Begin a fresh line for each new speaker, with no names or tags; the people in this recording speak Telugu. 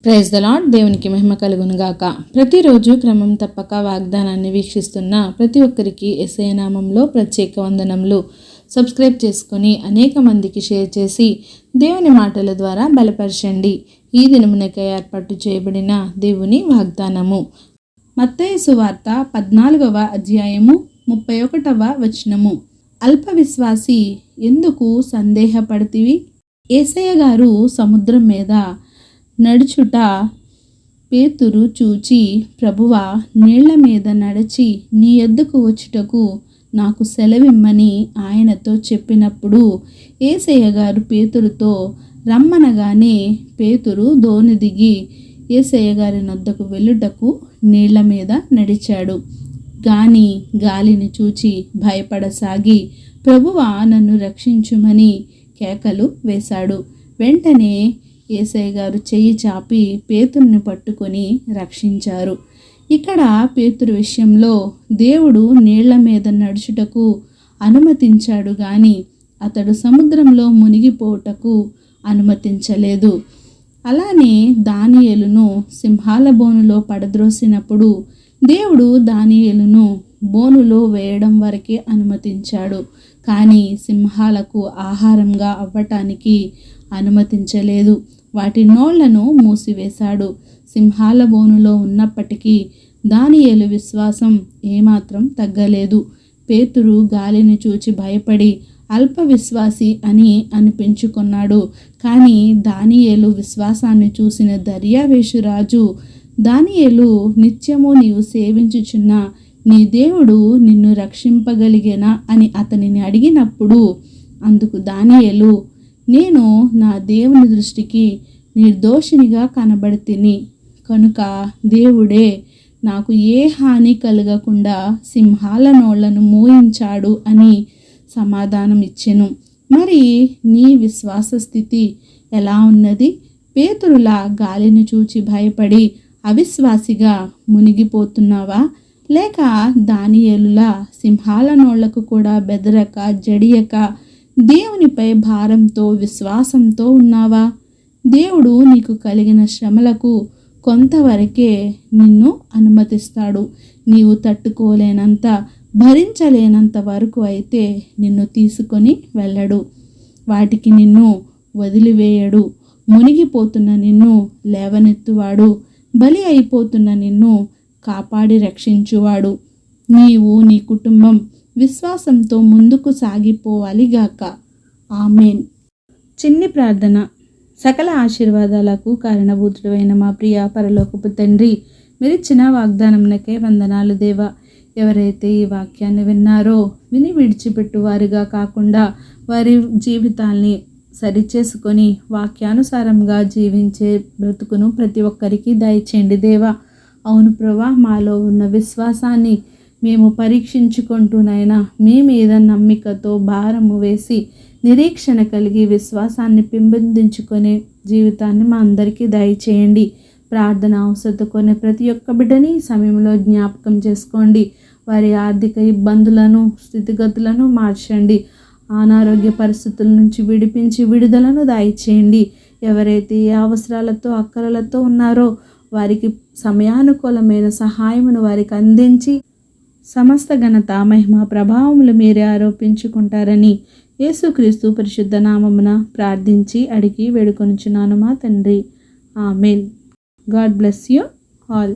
Praise the lord. దేవునికి మహిమ కలుగును గాక. ప్రతిరోజు క్రమం తప్పక వాగ్దానాన్ని వీక్షిస్తున్న ప్రతి ఒక్కరికి యేసయ్య నామంలో ప్రత్యేక వందనములు. సబ్స్క్రైబ్ చేసుకొని అనేక మందికి షేర్ చేసి దేవుని మాటల ద్వారా బలపరచండి. ఈ దినమునకై ఏర్పాటు చేయబడిన దేవుని వాగ్దానము మత్తయి సువార్త 14వ అధ్యాయము 31వ వచనము. అల్ప విశ్వాసి, ఎందుకు సందేహపడతివి? యేసయ్య గారు సముద్రం మీద నడుచుట పేతురు చూచి, ప్రభువా, నీళ్ల మీద నడిచి నీ యొద్దకు వచ్చుటకు నాకు సెలవిమ్మని ఆయనతో చెప్పినప్పుడు యేసయ్య గారు పేతురుతో రమ్మనగానే పేతురు దోణి దిగి యేసయ్య గారి నొద్దకు వెళ్ళుటకు నీళ్ల మీద నడిచాడు. గాని గాలిని చూచి భయపడసాగి, ప్రభువా, నన్ను రక్షించుమని కేకలు వేశాడు. వెంటనే యేసయ్య గారు చెయ్యి చాపి పేతురుని పట్టుకొని రక్షించారు. ఇక్కడ పేతురు విషయంలో దేవుడు నీళ్ల మీద నడుచుటకు అనుమతించాడు గాని అతడు సముద్రంలో మునిగిపోవుటకు అనుమతించలేదు. అలానే దానియేలును సింహాల బోనులో పడద్రోసినప్పుడు దేవుడు దానియేలును బోనులో వేయడం వరకే అనుమతించాడు, కానీ సింహాలకు ఆహారంగా అవ్వటానికి అనుమతించలేదు. వాటి నోళ్లను మూసివేశాడు. సింహాల బోనులో ఉన్నప్పటికీ దానియేలు విశ్వాసం ఏమాత్రం తగ్గలేదు. పేతురు గాలిని చూచి భయపడి అల్ప విశ్వాసి అని అనిపించుకున్నాడు. కానీ దానియేలు విశ్వాసాన్ని చూసిన దర్యావేషు రాజు, దానియేలు, నిత్యము నీవు సేవించుచున్న నీ దేవుడు నిన్ను రక్షింపగలిగేనా అని అతనిని అడిగినప్పుడు అందుకు దానియేలు, నేను నా దేవుని దృష్టికి నిర్దోషినిగా కనబడితిని కనుక దేవుడే నాకు ఏ హాని కలగకుండా సింహాల నోళ్లను మూయించాడు అని సమాధానం ఇచ్చెను. మరి నీ విశ్వాస స్థితి ఎలా ఉన్నది? పేతురులా గాలిని చూచి భయపడి అవిశ్వాసిగా మునిగిపోతున్నావా? లేక దానియేలులా సింహాల నోళ్లకు కూడా బెదరక జడియక దేవునిపై భారంతో విశ్వాసంతో ఉన్నావా? దేవుడు నీకు కలిగిన శ్రమలకు కొంతవరకే నిన్ను అనుమతిస్తాడు. నీవు తట్టుకోలేనంత, భరించలేనంత వరకు అయితే నిన్ను తీసుకొని వెళ్ళడు. వాటికి నిన్ను వదిలివేయడు. మునిగిపోతున్న నిన్ను లేవనెత్తువాడు. బలి అయిపోతున్న నిన్ను కాపాడి రక్షించువాడు. నీవు నీ కుటుంబం విశ్వాసంతో ముందుకు సాగిపోవాలి గాక. ఆమేన్. చిన్ని ప్రార్థన. సకల ఆశీర్వాదాలకు కారణభూతుడైన మా ప్రియ పరలోకపు తండ్రి, మీరిచ్చిన వాగ్దానంనకే వందనాలు దేవా. ఎవరైతే ఈ వాక్యాన్ని విన్నారో విని విడిచిపెట్టువారుగా కాకుండా వారి జీవితాల్ని సరిచేసుకొని వాక్యానుసారంగా జీవించే బ్రతుకును ప్రతి ఒక్కరికి దయచేయండి దేవా. అవును ప్రభా, మాలో ఉన్న విశ్వాసాన్ని మేము పరీక్షించుకుంటూనైనా మీ మీద నమ్మికతో భారము వేసి నిరీక్షణ కలిగి విశ్వాసాన్ని పెంపొందించుకునే జీవితాన్ని మా అందరికీ దయచేయండి. ప్రార్థన అవసరతకునే ప్రతి ఒక్క బిడ్డని సమయంలో జ్ఞాపకం చేసుకోండి. వారి ఆర్థిక ఇబ్బందులను, స్థితిగతులను మార్చండి. అనారోగ్య పరిస్థితుల నుంచి విడిపించి విడుదలను దయచేయండి. ఎవరైతే ఏ అవసరాలతో అక్కరలతో ఉన్నారో వారికి సమయానుకూలమైన సహాయమును వారికి అందించి సమస్త ఘనత, మహిమ, ప్రభావములు మీరే ఆరోపించుకుంటారని యేసుక్రీస్తు పరిశుద్ధ నామమున ప్రార్థించి అడిగి వేడుకొనుచున్నాను మా తండ్రి. Amen. God bless you all.